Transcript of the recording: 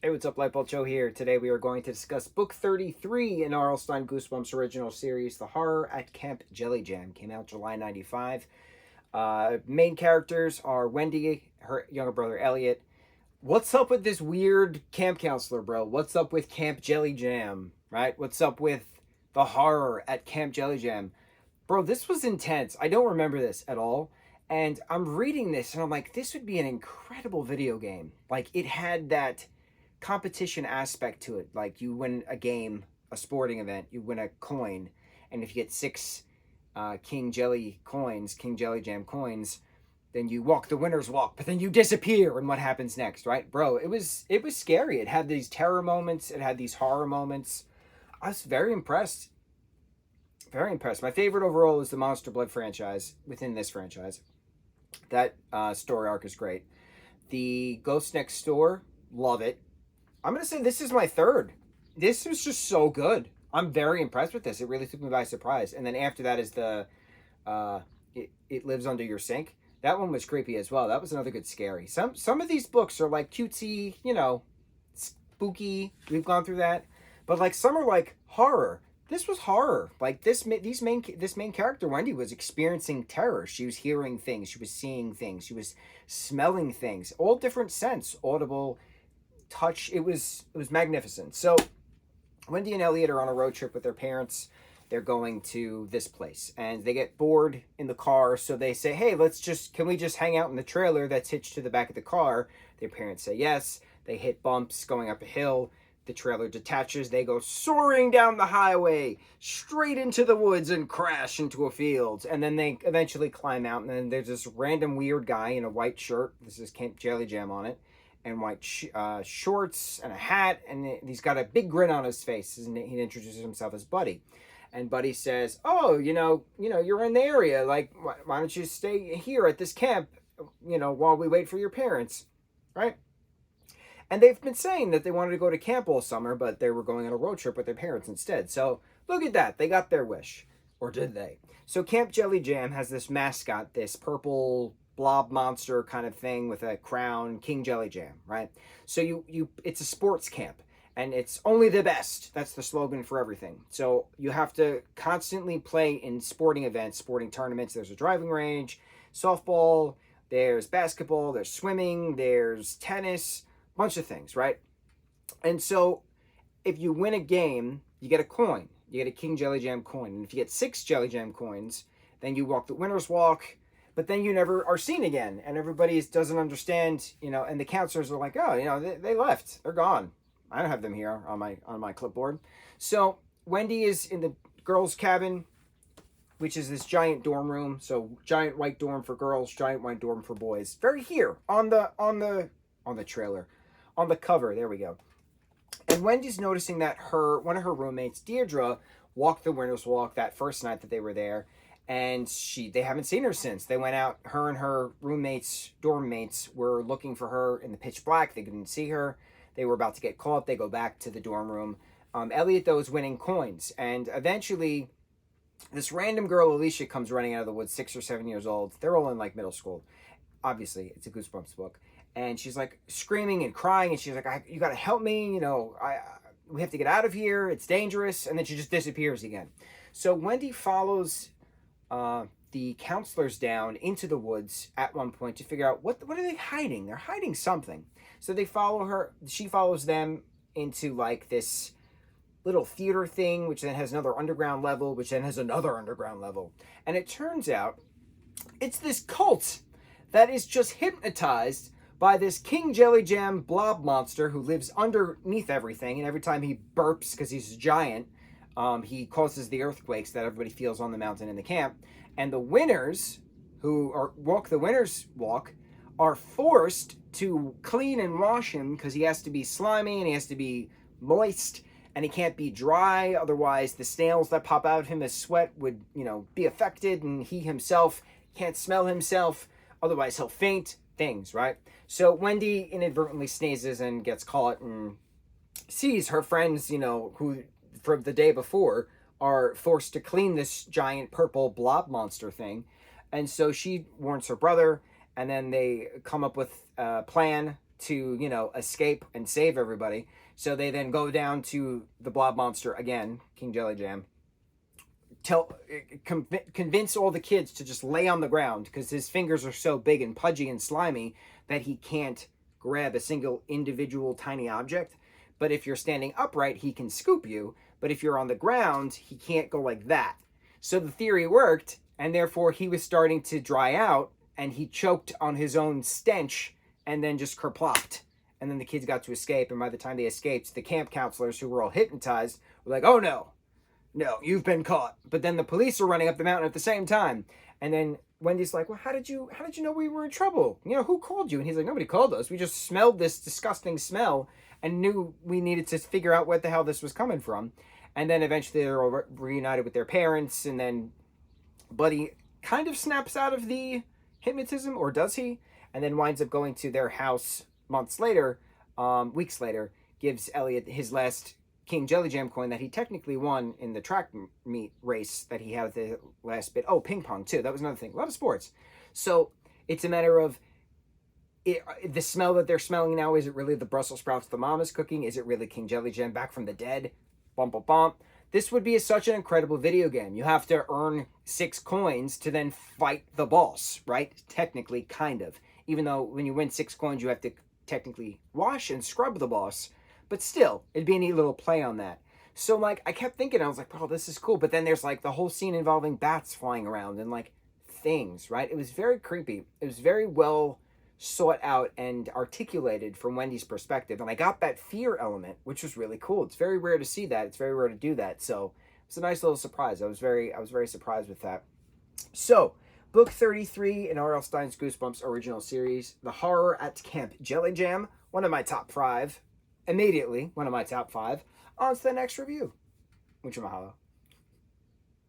Hey, what's up, lightboltjoe here. Today we are going to discuss book 33 in R.L. Stine Goosebumps original series, The Horror at Camp Jellyjam. Came out July 95. Main characters are Wendy, her younger brother Elliot. What's up with this weird camp counselor, bro? What's up with Camp Jellyjam, right? What's up with the horror at Camp Jellyjam? Bro, this was intense. I don't remember this at all. And I'm reading this and I'm like, this would be an incredible video game. Like, it had that competition aspect to it. Like, you win a game, a sporting event, you win a coin, and if you get six King Jellyjam coins, then you walk the winner's walk, but then you disappear, and what happens next, right? Bro, it was scary. It had these terror moments, it had these horror moments. I was very impressed. Very impressed. My favorite overall is the Monster Blood franchise within this franchise. That story arc is great. The Ghost Next Door, love it. I'm going to say this is my third. This was just so good. I'm very impressed with this. It really took me by surprise. And then after that is the It Lives Under Your Sink. That one was creepy as well. That was another good scary. Some of these books are like cutesy, spooky. We've gone through that. But like some are like horror. This was horror. Like this main character Wendy was experiencing terror. She was hearing things, she was seeing things, she was smelling things, all different scents, audible, touch. It was magnificent. So Wendy and Elliot are on a road trip with their parents. They're going to this place and they get bored in the car, so they say, hey, can we just hang out in the trailer that's hitched to the back of the car? Their parents say yes. They hit bumps going up a hill. The trailer detaches. They go soaring down the highway straight into the woods and crash into a field. And then they eventually climb out, and then there's this random weird guy in a white shirt. This is Camp Jellyjam on it, and white shorts and a hat, and he's got a big grin on his face. And he introduces himself as Buddy, and Buddy says, "Oh, you're in the area. Like, why don't you stay here at this camp, while we wait for your parents, right?" And they've been saying that they wanted to go to camp all summer, but they were going on a road trip with their parents instead. So look at that. They got their wish. Or did they? So Camp Jellyjam has this mascot, this purple blob monster kind of thing with a crown, King Jellyjam, right? So it's a sports camp, and it's only the best. That's the slogan for everything. So you have to constantly play in sporting events, sporting tournaments. There's a driving range, softball, there's basketball, there's swimming, there's tennis, bunch of things, right? And so if you win a game, you get a coin. You get a King Jellyjam coin. And if you get 6 Jellyjam coins, then you walk the winner's walk, but then you never are seen again. And everybody doesn't understand, and the counselors are like, oh, they left. They're gone. I don't have them here on my clipboard. So Wendy is in the girls' cabin, which is this giant dorm room. So giant white dorm for girls, giant white dorm for boys. Very here on the trailer. On the cover, there we go. And Wendy's noticing that one of her roommates, Deirdre, walked the winner's walk that first night that they were there, and they haven't seen her since. They went out, her and her roommates, dorm mates, were looking for her in the pitch black. They couldn't see her. They were about to get caught. They go back to the dorm room. Elliot, though, is winning coins, and eventually this random girl, Alicia, comes running out of the woods, 6 or 7 years old. They're all in like middle school. Obviously, it's a Goosebumps book. And she's like screaming and crying, and she's like, you got to help me, we have to get out of here, it's dangerous. And then she just disappears again. So Wendy follows the counselors down into the woods at one point to figure out what are they hiding. They're hiding something. So they follow her. She follows them into like this little theater thing, which then has another underground level, which then has another underground level. And it turns out it's this cult that is just hypnotized by this King Jellyjam blob monster who lives underneath everything. And every time he burps, because he's a giant, he causes the earthquakes that everybody feels on the mountain in the camp. And the winners, walk the winner's walk, are forced to clean and wash him because he has to be slimy and he has to be moist and he can't be dry. Otherwise, the snails that pop out of him as sweat would, be affected, and he himself can't smell himself. Otherwise, he'll faint. Things, right? So Wendy inadvertently sneezes and gets caught and sees her friends, who from the day before are forced to clean this giant purple blob monster thing. And so she warns her brother, and then they come up with a plan to, you know, escape and save everybody. So they then go down to the blob monster again, King Jellyjam, convince all the kids to just lay on the ground because his fingers are so big and pudgy and slimy that he can't grab a single individual tiny object. But if you're standing upright, he can scoop you. But if you're on the ground, he can't go like that. So the theory worked, and therefore he was starting to dry out, and he choked on his own stench and then just kerplopped. And then the kids got to escape, and by the time they escaped, the camp counselors, who were all hypnotized, were like, oh no, you've been caught. But then the police are running up the mountain at the same time. And then Wendy's like, well, how did you know we were in trouble? You know, who called you? And he's like, nobody called us. We just smelled this disgusting smell and knew we needed to figure out what the hell this was coming from. And then eventually they're all reunited with their parents. And then Buddy kind of snaps out of the hypnotism, or does he? And then winds up going to their house weeks later, gives Elliot his last King Jellyjam coin that he technically won in the track meet race that he had at the last bit. Oh, ping pong too. That was another thing. A lot of sports. So it's a matter of the smell that they're smelling now. Is it really the Brussels sprouts the mom is cooking? Is it really King Jellyjam back from the dead? Bump, bump, bump. This would be such an incredible video game. You have to earn 6 coins to then fight the boss, right? Technically, kind of. Even though when you win 6 coins, you have to technically wash and scrub the boss. But still, it'd be a neat little play on that. So, like, I kept thinking, I was like, oh, this is cool. But then there's, like, the whole scene involving bats flying around and, like, things, right? It was very creepy. It was very well sought out and articulated from Wendy's perspective. And I got that fear element, which was really cool. It's very rare to see that. It's very rare to do that. So, it's a nice little surprise. I was very surprised with that. So, book 33 in R.L. Stine's Goosebumps original series, The Horror at Camp Jellyjam, one of my top 5. Immediately, one of my top 5. On to the next review. Mucho mahalo.